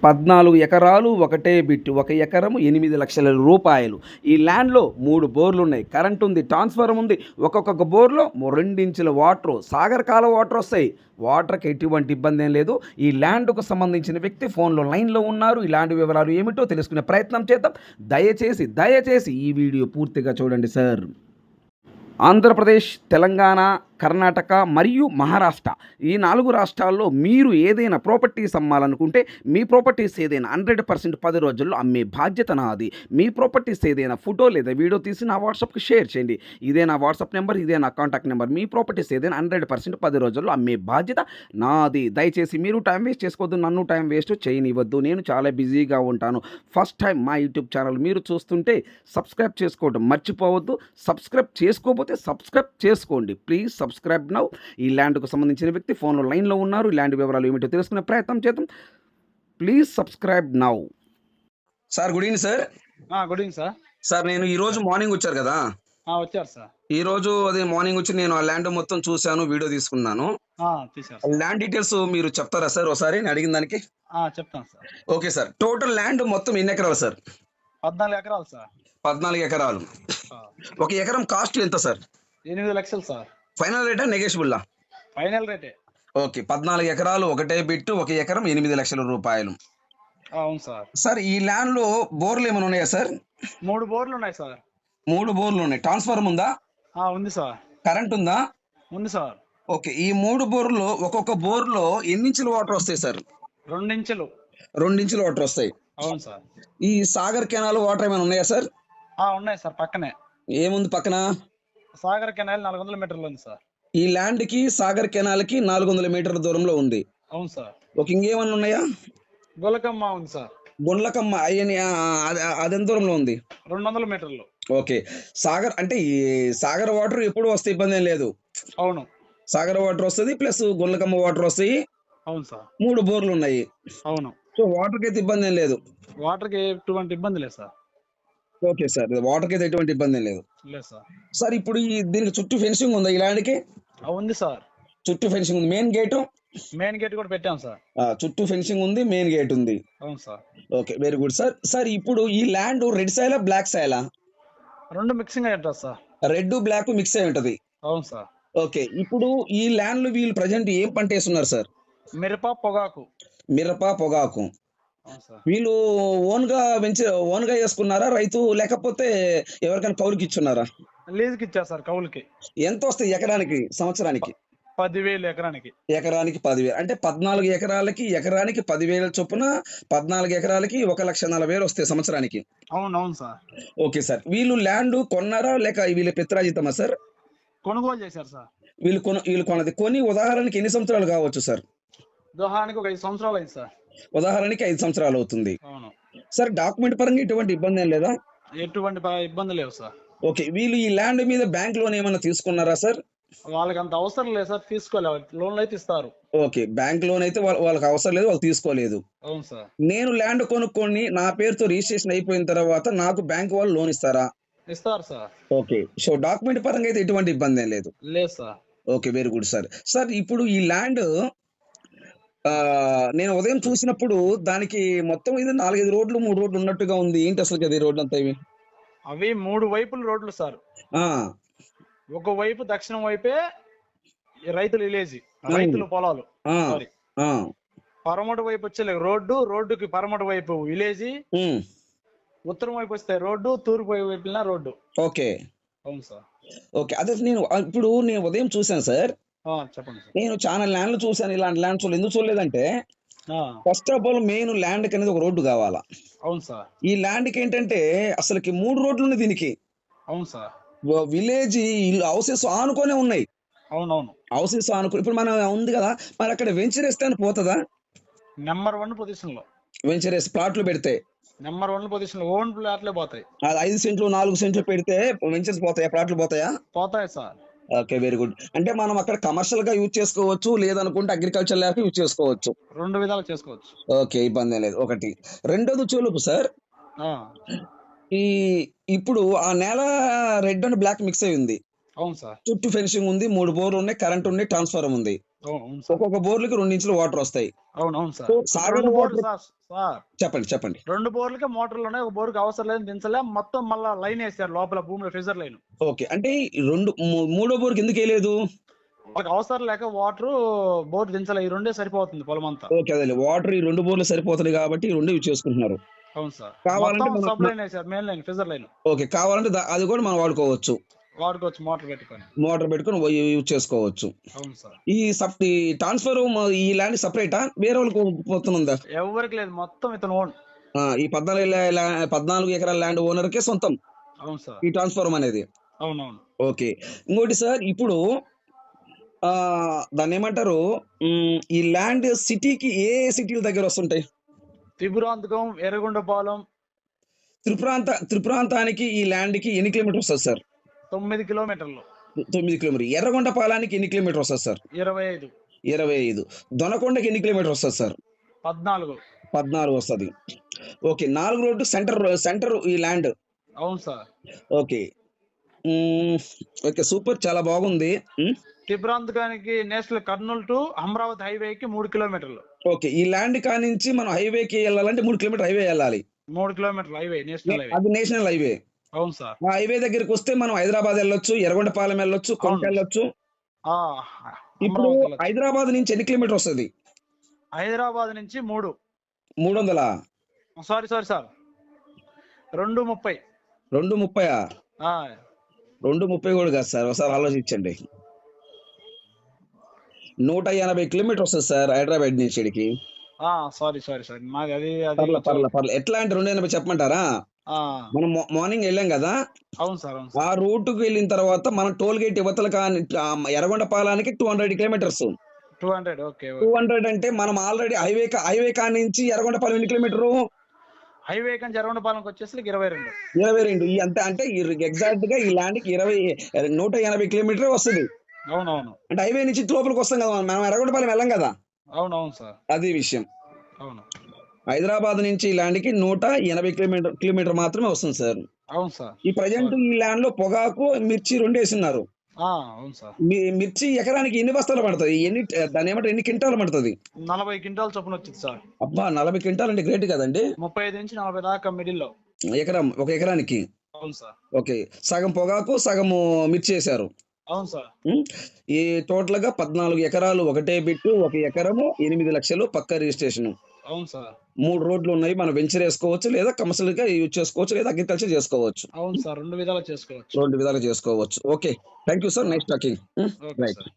14 ఎకరాలు ఒకటే బిట్. 1 ఎకరం 8,00,000 రూపాయలు. ఈ ల్యాండ్‌లో 3 బోర్లున్నాయి. కరెంట్ ఉంది. ట్రాన్స్‌ఫార్మర్ ఉంది. ఒక్కొక్క బోర్‌లో 2 ఇంచుల వాటరు. సాగర్ కాలువ వాటరొస్తాయి. వాటర్‌కి ఎటువంటి ఇబ్బందేం లేదు. ఈ ల్యాండ్‌కు సంబంధించిన వ్యక్తి ఫోన్‌లో లైన్‌లో ఉన్నారు. ఈ ల్యాండ్ వివరాలు ఏమిటో తెలుసుకునే ప్రయత్నం చేద్దాం. దయచేసి ఈ వీడియో పూర్తిగా చూడండి సార్. ఆంధ్రప్రదేశ్, తెలంగాణ, కర్ణాటక మరియు మహారాష్ట్ర ఈ 4 రాష్ట్రాల్లో మీరు ఏదైనా ప్రాపర్టీస్ అమ్మాలనుకుంటే మీ ప్రాపర్టీస్ ఏదైనా 100% 10 రోజుల్లో అమ్మే బాధ్యత నాది. మీ ప్రాపర్టీస్ ఏదైనా ఫోటో లేదా వీడియో తీసి నా వాట్సాప్కి షేర్ చేయండి. ఇదే నా వాట్సాప్ నెంబర్, ఇదే నా కాంటాక్ట్ నెంబర్. మీ ప్రాపర్టీస్ ఏదైనా 100% 10 రోజుల్లో అమ్మే బాధ్యత నాది. దయచేసి మీరు టైం వేస్ట్ చేసుకోవద్దు, నన్ను టైం వేస్ట్ చేయనివ్వద్దు. నేను చాలా బిజీగా ఉంటాను. ఫస్ట్ టైం మా యూట్యూబ్ ఛానల్ మీరు చూస్తుంటే సబ్స్క్రైబ్ చేసుకోవడం మర్చిపోవద్దు. సబ్స్క్రైబ్ చేసుకోకపోతే సబ్స్క్రైబ్ చేసుకోండి. Please subscribe now. ఈ ల్యాండ్కు సంబంధించిన వ్యక్తి ఫోన్లో లైన్లో ఉన్నారు. ఈ ల్యాండ్ వివరాలు ఏమిటో తెలుసుకునే ప్రయత్నం చేద్దాం. Please subscribe now. Sir good evening sir. Good evening sir. Sir నేను ఈ రోజు మార్నింగ్ వచ్చారు కదా, వచ్చారు సార్. ఈ రోజు అదే మార్నింగ్ వచ్చి నేను ఆ ల్యాండ్ మొత్తం చూశాను, వీడియో తీసుకున్నాను. తీసారు. ల్యాండ్ డీటెయిల్స్ మీరు చెప్తారా సార్ ఒకసారి నేను అడిగిన దానికి? చెప్తాను sir. Okay sir. Total land మొత్తం ఎన్ని ఎకరాలు సార్? 14 ఎకరాలు సార్. 14 ఎకరాలు. 1 ఎకరం కాస్ట్ ఎంత సార్? 8 లక్షలు సార్. ఫైనల్ రేటా నెగోషియబుల్లా? ఫైనల్ రేటే. ఓకే. 14 ఎకరాలు ఒకటే బిట్టు. 1 ఎకరం 8,00,000 రూపాయలు. అవును సార్. సార్ ఈ ల్యాండ్ లో బోర్లు ఏమైనా ఉన్నాయా సార్? 3 బోర్లు ఉన్నాయి సార్. 3 బోర్లు ఉన్నాయి. ట్రాన్స్ఫార్మర్ ఉందా? ఉంది సార్. కరెంట్ ఉందా? ఉంది సార్. ఓకే. ఈ 3 బోర్లు ఒక్కొక్క బోర్లో ఎన్ని ఇంచుల వాటర్ వస్తాయి సార్? 2 ఇంచులు. 2 ఇంచుల వాటర్ వస్తాయి. అవును సార్. ఈ సాగర్ కెనాల్ వాటర్ ఏమైనా ఉన్నాయా సార్? ఉన్నాయి సార్. పక్కనే ఏముంది పక్కన? సాగర్ కెనాల్ 400 మీటర్లు ఉంది సార్. ఈ ల్యాండ్ కి సాగర్ కెనాల్ కి 400 మీటర్ల దూరంలో ఉంది. అవును సార్. ఓకే. ఇంకేమన్నా ఉన్నాయా? గొలకమ్మ ఉంది సార్. గుండ్లకమ్మ అది ఎంత దూరంలో ఉంది? 200 మీటర్లు. ఓకే. సాగర్ అంటే ఈ సాగర్ వాటర్ ఎప్పుడు వస్తే ఇబ్బంది ఏం లేదు. అవును. సాగర్ వాటర్ వస్తుంది, ప్లస్ గుండ్లకమ్మ వాటర్ వస్తాయి. అవును సార్. 3 బోర్లు ఉన్నాయి. అవును. సో వాటర్ కి అయితే ఇబ్బంది ఏం లేదు. వాటర్ కి ఎటువంటి ఇబ్బంది లేదు సార్. Okay sir. వాటర్ కి అయితే ఎటువంటి ఇబ్బంది ఏం లేదు. లేదు సార్. సార్ ఇప్పుడు దీనికి చుట్టూ ఫెన్సింగ్ ఉందా ఈ ల్యాండ్ కి? ఉంది సార్. చుట్టూ ఫెన్సింగ్ ఉంది. మెయిన్ గేట్ కూడా పెట్టాం సార్. చుట్టూ ఫెన్సింగ్ ఉంది, మెయిన్ గేట్ ఉంది. అవును sir. Okay, very good sir. Sir ఇప్పుడు ఈ ల్యాండ్ రెడ్ సాయిలా బ్లాక్ సాయిలా? 2 మిక్సింగ్ అయి ఉంటుంది సార్. రెడ్ బ్లాక్ మిక్స్ అయి ఉంటది. అవును సార్. ఓకే. ఇప్పుడు ఈ ల్యాండ్ లో వీళ్ళు ప్రజెంట్ ఏం పంట వేస్తున్నారు సార్? మిరప, పొగాకు. మిరప, పొగాకు. వీళ్ళు ఓన్ గా వేసుకున్నారా రైతు, లేకపోతే ఎవరికైనా కౌలుకి ఇచ్చున్నారా? లీజుకి ఇచ్చారు సార్. కౌలుకి. ఎంత వస్తాయి ఎకరానికి, సంవత్సరానికి? 10,000 ఎకరానికి. ఎకరానికి 10,000 అంటే 14 ఎకరాలకి ఎకరానికి 10,000 చొప్పున 14 ఎకరాలకి 1,40,000 వస్తాయి సంవత్సరానికి. అవునవును సార్. Okay sir. వీళ్ళు ల్యాండ్ కొన్నారా లేక వీళ్ళ పిత్రాజితమా సార్? కొనుగోలు చేశారు సార్. వీళ్ళు కొన్నది. కొని ఉదాహరణకి ఎన్ని సంవత్సరాలు కావచ్చు సార్? ఉదాహరణకి ఒక 5 సంవత్సరాలు అయింది సార్. ఉదాహరణకి 5 సంవత్సరాలు అవుతుంది. అవును సార్. డాక్యుమెంట్ పరంగా ఎటువంటి ఇబ్బంది ఏం లేదా? ఎటువంటి ఇబ్బంది లేవు సార్. ఓకే. వీళ్ళు ఈ ల్యాండ్ మీద బ్యాంక్ లోన్ ఏమైనా తీసుకున్నారా సార్? వాళ్ళకి అంత అవసరం లేదు సార్. తీసుకోలేదు. లోన్లు అయితే ఇస్తారు. ఓకే. బ్యాంక్ లోన్ అయితే వాళ్ళకి అవసరం లేదు, వాళ్ళు తీసుకోలేదు. అవును సార్. నేను ల్యాండ్ కొనుక్కొని నా పేరుతో రిజిస్ట్రేషన్ అయిపోయిన తర్వాత నాకు బ్యాంక్ వాళ్ళు లోన్ ఇస్తారా? ఇస్తారు సార్. ఓకే. సో డాక్యుమెంట్ పరంగా అయితే ఎటువంటి ఇబ్బంది ఏం లేదు. లేదు sir. Okay, very good sir. Sir ఇప్పుడు ఈ ల్యాండ్ నేను ఉదయం చూసినప్పుడు దానికి మొత్తం ఇది 4-5 రోడ్లు 3 రోడ్లు ఉన్నట్టుగా ఉంది. ఏంటి అసలు కదా ఈ రోడ్లు అంతా? ఇవి అవి 3 వైపులు రోడ్లు సార్. ఒక వైపు దక్షిణం వైపే రైతుల విలేజ్, రైతుల పొలాలు. పరమటి వైపు వచ్చే రోడ్డుకి పరమటి వైపు విలేజ్, ఉత్తరం వైపు వస్తే రోడ్డు, తూర్పు వైపు రోడ్డు. ఓకే. అవును సార్. ఓకే. అదే నేను ఉదయం చూసాను సార్. చెప్పండి సార్. నేను చాలా ల్యాండ్లు చూసాను. ఇలాంటి ల్యాండ్స్ ఎందుకు చూడలేదంటే, first of all main land కి అనేది ఒక రోడ్డు కావాలా. అవును సార్. ఈ ల్యాండ్ కి ఏంటంటే అసలుకి 3 రోడ్లు ఉన్నాయి దీనికి. అవును సార్. విలేజ్ హౌసెస్ ఆనుకొనే ఉన్నాయి. అవునవును. హౌసెస్ ఆనుకో. ఇప్పుడు మనం ఉంది కదా, మరి అక్కడ వెంచర్ వేస్తే పోతుందా? నెంబర్ 1 పొజిషన్ లో వెంచర్ వేసి ప్లాట్లు పెడితే నెంబర్ 1 పొజిషన్ లో ఓన్ ప్లాట్లే పోతాయి. అది 5 సెంట్లు 4 సెంట్లు పెడితే వెంచర్స్ పోతాయా, ప్లాట్లు పోతాయా? పోతాయి సార్. Okay, very good. అంటే మనం అక్కడ కమర్షియల్ గా యూజ్ చేసుకోవచ్చు, లేదనుకుంటే అగ్రికల్చర్ ల్యాక్ యూజ్ చేసుకోవచ్చు. 2 విధాలు చేసుకోవచ్చు. ఓకే, ఇబ్బంది లేదు. ఒకటి. రెండోది చూలుపు సార్. ఇప్పుడు ఆ నేల రెడ్ అండ్ బ్లాక్ మిక్స్ అయి ఉంది. అవును సార్. చుట్టూ ఫెన్సింగ్ ఉంది, 3 బోర్లు ఉన్నాయి, కరెంట్ ఉంది, ట్రాన్స్ఫార్మర్ ఉంది. అవును సార్. ఒక్కొక్క బోర్లకి 2 ఇంచుల వాటర్ వస్తాయి. అవును సార్. సో ఇప్పుడు సాగర్ 2 బోర్లు వాటర్ సార్. చెప్పండి. 2 బోర్లకే మోటార్లు ఉన్నాయి. ఒక బోర్‌కి అవసరం లేదు దించలే. మొత్తం మళ్ళా లైన్ ఏసారు లోపల భూమిలో ఫిజర్ లైన్. ఓకే. అంటే ఈ 2 మూడో బోర్‌కి ఎందుకేయలేదు? వాళ్ళకి అవసరం లేక బోర్ దించలే. ఈ రెండే సరిపోతుంది పొలమంతా. ఓకే. అదేలే. వాటర్ ఈ 2 బోర్లు సరిపోతున్నాయి కాబట్టి ఈ 2 యూజ్ చేసుకుంటున్నారు. అవును సార్. కావాలంటే మొత్తం మనం సబ్ లైన్ ఏసారు. Main line fissure line. Okay. కావాలంటే అది కూడా మనం వాడుకోవచ్చు. వాడుకోవచ్చు మోటార్ పెట్టుకొని. మోటార్ పెట్టుకొని యూజ్ చేసుకోవచ్చు. అవును సార్. ఈ ట్రాన్స్‌ఫర్ ఈ ల్యాండ్ సెపరేటా? వేరే వాళ్ళకి పోతుందా? ఎవ్వరికి లేదు. మొత్తం ఇతను ఓన్. ఈ 14 ఎకరాల ల్యాండ్ ఓనర్‌కే సొంతం అవును సార్. ఈ ట్రాన్స్‌ఫార్మర్ అనేది. అవునవును. ఓకే. ఇంకోటి సార్ ఇప్పుడు దాన్నేమంటారు? ఈ ల్యాండ్ సిటీకి ఏ సిటీల దగ్గర వస్తుంటాయి? త్రిపురాంతకం, ఎర్రగొండపాలెం త్రిపురాంతానికి ఈ ల్యాండ్‌కి ఎన్ని కిలోమీటర్స్ వస్తది సార్? 9 కిలోమీటర్లు. 9 కిలోమీటర్లు. ఎర్రగొండపాలానికి ఎన్ని కిలోమీటర్స్ వస్తది సార్? 25, 25. దొనకొండకి ఎన్ని కిలోమీటర్స్ వస్తది సార్? 14. 14 వస్తది. ఓకే. 4 రోడ్డు సెంటర్ ఈ ల్యాండ్. అవును సార్. ఓకే. ఓకే. సూపర్ చాలా బాగుంది. త్రిపురాంతకానికి నేషనల్ కర్నూలు టు అమరావతి హైవేకి 3 కిలోమీటర్లు. ఓకే. ఈ ల్యాండ్ కానించి మనం హైవేకి ఎళ్ళాలంటే 3 కిలోమీటర్ హైవే ఎళ్ళాలి. 3 కిలోమీటర్లు హైవే నేషనల్ హైవే. అది నేషనల్ హైవే. అవును సార్. ఆ హైవే దగ్గరికొస్తే మనం హైదరాబాద్ ఎళ్ళొచ్చు, ఎర్రగొండపాలెం ఎళ్ళొచ్చు, కొండ అవును. ఎళ్ళొచ్చు. ఆ! ఇప్పుడు అమరావతి వెళ్ళొచ్చు. హైదరాబాద్ నుంచి ఎన్ని కిలోమీటర్ వస్తది? హైదరాబాద్ నుంచి 3. 300 సారీ సార్. 2:30. 2:30 ఆ! 2:30 కూడా కాదు సార్. ఒకసారి ఆలోచించండి. 180 కిలోమీటర్ వస్తది సార్ హైదరాబాద్ నుంచి ఈడికి. సారీ. మాది అది పర్లే. ఎట్లా అంటే 280 చెప్పమంటారా? ఆ! మనం మార్నింగ్ వెళ్ళాం కదా! అవును సార్. ఆ రూట్‌కి వెళ్ళిన తర్వాత మనం టోల్ గేట్ ఇవతల ఎర్రగొండపాలానికి 200 కిలోమీటర్స్. 200 ఓకే. 200 అంటే మనం ఆల్రెడీ హైవే కానించి ఎర్రగొండపాలెం ఎన్ని కిలోమీటరు? హైవే కానీ ఎర్రగొండపాలెంకి వచ్చేసరికి 22. 22. అంటే ఎగ్జాక్ట్‌గా ఈ ల్యాండ్‌కి 180 కిలోమీటరే వస్తది. అవునవును. అంటే హైవే నుంచి లోపలికి వస్తాం కదా! మనం ఎర్రగొండపాలెం వెళ్ళం కదా! అవునవును సార్. అది విషయం. అవును. హైదరాబాద్ నుంచి ఈ ల్యాండ్‌కి 180 కిలోమీటర్ మాత్రమే వస్తుంది సార్. అవును సార్. ఈ ప్రెజెంట్ ఈ ల్యాండ్‌లో పొగాకు, మిర్చి 2 వేసున్నారు. అవును సార్. మిర్చి ఎకరానికి ఎన్ని బస్తాలు పడతది? దాన్నేమంటారు? ఎన్ని క్వింటాలు పడతది? 40 క్వింటాల చొప్పున వచ్చింది సార్. అబ్బా! 40 క్వింటాల్ అంటే గ్రేట్ కదండీ! 35 నుంచి 40 దాకా మిడిల్‌లో. ఒక ఎకరానికి. అవును సార్. ఓకే. సగం పొగాకు, సగము మిర్చి ఏశారు. అవును సార్. ఈ టోటల్‌గా 14 ఎకరాలు ఒకటే బిట్టు. 1 ఎకరము 8 లక్షలు పక్కా రిజిస్ట్రేషను. అవును సార్. 3 రోడ్లు ఉన్నాయి. మనం వెంచర్ ఏసుకోవచ్చు, లేదా కమర్షియల్‌గా యూజ్ చేసుకోవచ్చు, లేదా అగ్రికల్చర్ చేసుకోవచ్చు. అవును సార్. 2 విధాలా చేసుకోవచ్చు. 2 విధాలుగా చేసుకోవచ్చు. Okay. Thank you sir. Nice talking. Okay right. Sir.